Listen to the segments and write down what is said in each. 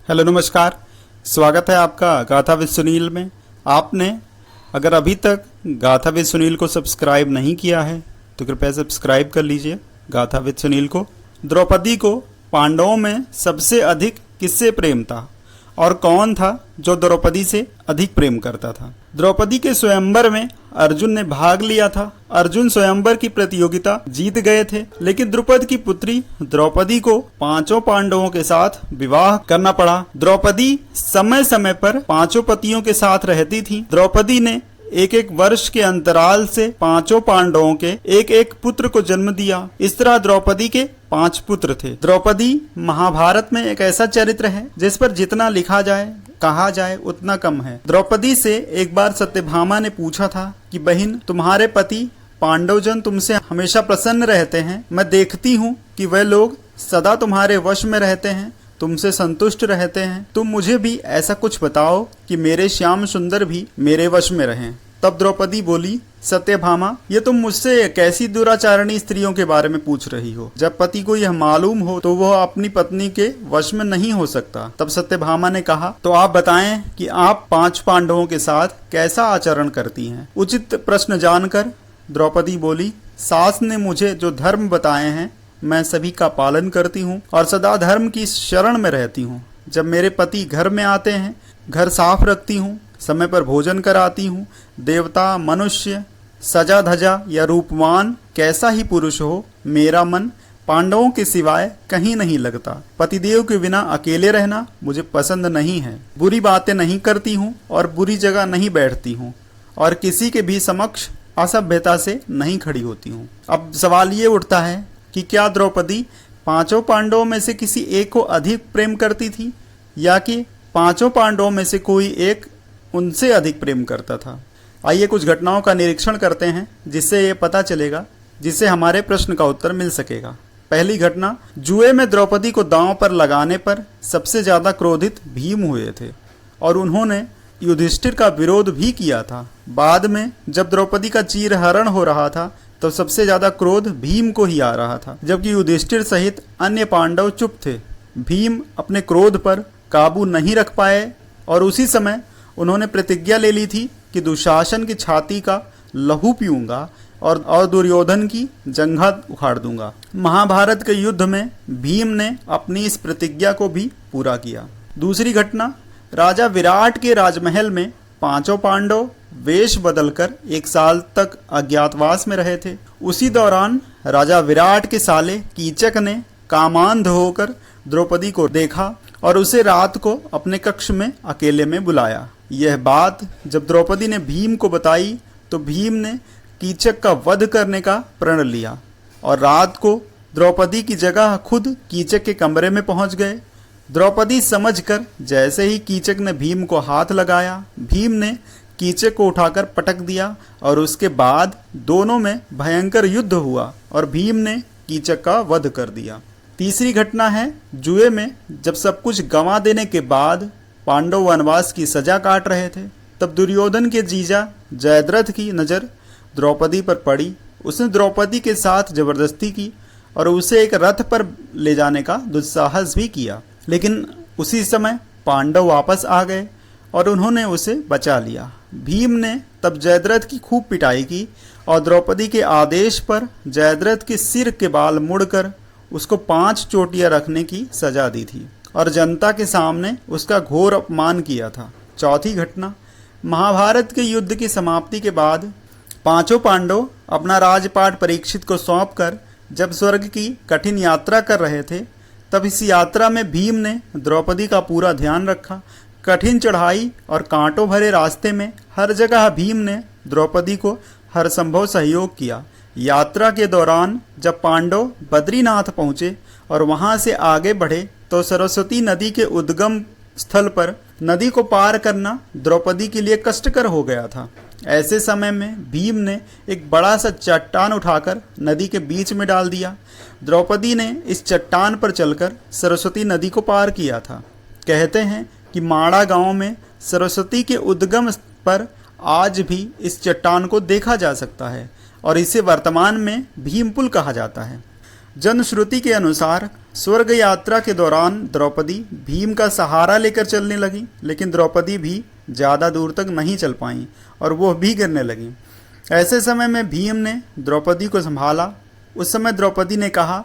Hello नमस्कार। स्वागत है आपका गाथा विद सुनील में। आपने अगर अभी तक गाथा विद सुनील को सब्सक्राइब नहीं किया है तो कृपया सब्सक्राइब कर लीजिए गाथा विद सुनील को। द्रौपदी को पांडवों में सबसे अधिक किससे प्रेम था और कौन था जो द्रौपदी से अधिक प्रेम करता था? द्रौपदी के स्वयंवर में अर्जुन ने भाग लिया था। अर्जुन स्वयंवर की प्रतियोगिता जीत गए थे, लेकिन द्रुपद की पुत्री द्रौपदी को पांचों पांडवों के साथ विवाह करना पड़ा। द्रौपदी समय समय पर पांचों पतियों के साथ रहती थी। द्रौपदी ने एक एक वर्ष के अंतराल से पांचों पांडवों के एक एक पुत्र को जन्म दिया। इस तरह द्रौपदी के 5 पुत्र थे। द्रौपदी महाभारत में एक ऐसा चरित्र है जिस पर जितना लिखा जाए कहा जाए उतना कम है। द्रौपदी से एक बार सत्यभामा ने पूछा था कि बहन, तुम्हारे पति पांडवजन तुमसे हमेशा प्रसन्न रहते हैं। मैं देखती हूँ कि वह लोग सदा तुम्हारे वश में रहते हैं, तुमसे संतुष्ट रहते हैं। तुम मुझे भी ऐसा कुछ बताओ कि मेरे श्याम सुंदर भी मेरे वश में रहें। तब द्रौपदी बोली, सत्यभामा, ये तुम मुझसे कैसी दुराचारणी स्त्रियों के बारे में पूछ रही हो? जब पति को यह मालूम हो तो वह अपनी पत्नी के वश में नहीं हो सकता। तब सत्यभामा ने कहा, तो आप बताएं कि आप 5 पांडवों के साथ कैसा आचरण करती हैं? उचित प्रश्न जानकर द्रौपदी बोली, सास ने मुझे जो धर्म बताए हैं मैं सभी का पालन करती हूँ और सदा धर्म की शरण में रहती हूँ। जब मेरे पति घर में आते हैं, घर साफ रखती हूँ, समय पर भोजन कराती हूँ। देवता, मनुष्य, सजा धजा या रूपवान कैसा ही पुरुष हो, मेरा मन पांडवों के सिवाय कहीं नहीं लगता। पतिदेव के बिना अकेले रहना मुझे पसंद नहीं है। बुरी बातें नहीं करती हूँ और बुरी जगह नहीं बैठती हूँ और किसी के भी समक्ष असभ्यता से नहीं खड़ी होती हूँ। अब सवाल ये उठता है कि क्या द्रौपदी 5 पांडवों में से किसी एक को अधिक प्रेम करती थी या कि 5 पांडवों में से कोई एक उनसे अधिक प्रेम करता था? आइए कुछ घटनाओं का निरीक्षण करते हैं जिससे ये पता चलेगा, जिससे हमारे प्रश्न का उत्तर मिल सकेगा। पहली घटना, जुए में द्रौपदी को दांव पर लगाने पर सबसे ज्यादा क्रोधित भीम हुए थे और उन्होंने युधिष्ठिर का विरोध भी किया था। बाद में जब द्रौपदी का चीरहरण हो रहा था तो सबसे ज्यादा क्रोध भीम को ही आ रहा था, जबकि युधिष्ठिर सहित अन्य पांडव चुप थे। भीम अपने क्रोध पर काबू नहीं रख पाए और उसी समय उन्होंने प्रतिज्ञा ले ली थी कि दुशासन की छाती का लहू पीऊंगा और दुर्योधन की जंघा उखाड़ दूंगा। महाभारत के युद्ध में भीम ने अपनी इस प्रतिज्ञा को भी पूरा किया। दूसरी घटना, राजा विराट के राजमहल में 5 पांडव वेश बदलकर 1 साल तक अज्ञातवास में रहे थे। उसी दौरान राजा विराट के साले कीचक ने कामांध होकर द्रौपदी को देखा और उसे रात को अपने कक्ष में अकेले में बुलाया। यह बात जब द्रौपदी ने भीम को बताई तो भीम ने कीचक का वध करने का प्रण लिया और रात को द्रौपदी की जगह खुद कीचक के कमरे में पहुंच गए। द्रौपदी समझकर जैसे ही कीचक ने भीम को हाथ लगाया, भीम ने कीचक को उठाकर पटक दिया और उसके बाद दोनों में भयंकर युद्ध हुआ और भीम ने कीचक का वध कर दिया। तीसरी घटना है, जुए में जब सब कुछ गंवा देने के बाद पांडव वनवास की सजा काट रहे थे, तब दुर्योधन के जीजा जयद्रथ की नज़र द्रौपदी पर पड़ी। उसने द्रौपदी के साथ जबरदस्ती की और उसे एक रथ पर ले जाने का दुस्साहस भी किया, लेकिन उसी समय पांडव वापस आ गए और उन्होंने उसे बचा लिया। भीम ने तब जयद्रथ की खूब पिटाई की और द्रौपदी के आदेश पर जयद्रथ के सिर के बाल मुड़कर उसको 5 चोटियां रखने की सजा दी थी और जनता के सामने उसका घोर अपमान किया था। चौथी घटना, महाभारत के युद्ध की समाप्ति के बाद 5 पांडव अपना राजपाट परीक्षित को सौंपकर जब स्वर्ग की कठिन यात्रा कर रहे थे, तब इस यात्रा में भीम ने द्रौपदी का पूरा ध्यान रखा। कठिन चढ़ाई और कांटों भरे रास्ते में हर जगह भीम ने द्रौपदी को हर संभव सहयोग किया। यात्रा के दौरान जब पांडव बद्रीनाथ पहुंचे और वहां से आगे बढ़े तो सरस्वती नदी के उद्गम स्थल पर नदी को पार करना द्रौपदी के लिए कष्टकर हो गया था। ऐसे समय में भीम ने एक बड़ा सा चट्टान उठाकर नदी के बीच में डाल दिया। द्रौपदी ने इस चट्टान पर चलकर सरस्वती नदी को पार किया था। कहते हैं कि माड़ा गांव में सरस्वती के उद्गम पर आज भी इस चट्टान को देखा जा सकता है और इसे वर्तमान में भीम पुल कहा जाता है। जनश्रुति के अनुसार स्वर्ग यात्रा के दौरान द्रौपदी भीम का सहारा लेकर चलने लगी, लेकिन द्रौपदी भी ज़्यादा दूर तक नहीं चल पाई और वो भी गिरने लगी। ऐसे समय में भीम ने द्रौपदी को संभाला। उस समय द्रौपदी ने कहा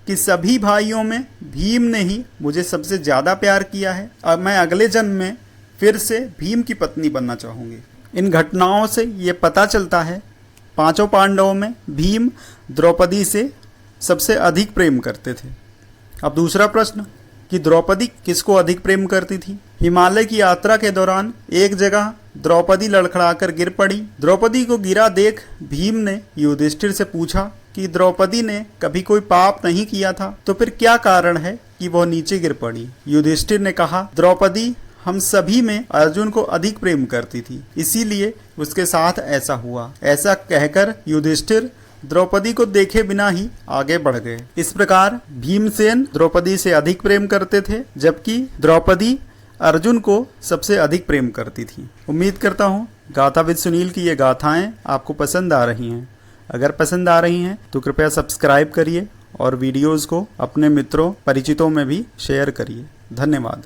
कि सभी भाइयों में भीम ने ही मुझे सबसे ज़्यादा प्यार किया है। अब मैं अगले जन्म में फिर से भीम की पत्नी बनना चाहूँगी। इन घटनाओं से ये पता चलता है पांचों पांडवों में भीम द्रौपदी से सबसे अधिक प्रेम करते थे। अब दूसरा प्रश्न कि द्रौपदी किसको अधिक प्रेम करती थी। हिमालय की यात्रा के दौरान एक जगह द्रौपदी लड़खड़ाकर गिर पड़ी। द्रौपदी को गिरा देख भीम ने युधिष्ठिर से पूछा कि द्रौपदी ने कभी कोई पाप नहीं किया था, तो फिर क्या कारण है कि वह नीचे गिर पड़ी। युधिष्ठिर ने कहा, द्रौपदी हम सभी में अर्जुन को अधिक प्रेम करती थी, इसीलिए उसके साथ ऐसा हुआ। ऐसा कहकर युधिष्ठिर द्रौपदी को देखे बिना ही आगे बढ़ गए। इस प्रकार भीमसेन द्रौपदी से अधिक प्रेम करते थे, जबकि द्रौपदी अर्जुन को सबसे अधिक प्रेम करती थी। उम्मीद करता हूँ गाथा विद सुनील की ये गाथाएं आपको पसंद आ रही हैं। अगर पसंद आ रही हैं तो कृपया सब्सक्राइब करिए और वीडियोस को अपने मित्रों परिचितों में भी शेयर करिए। धन्यवाद।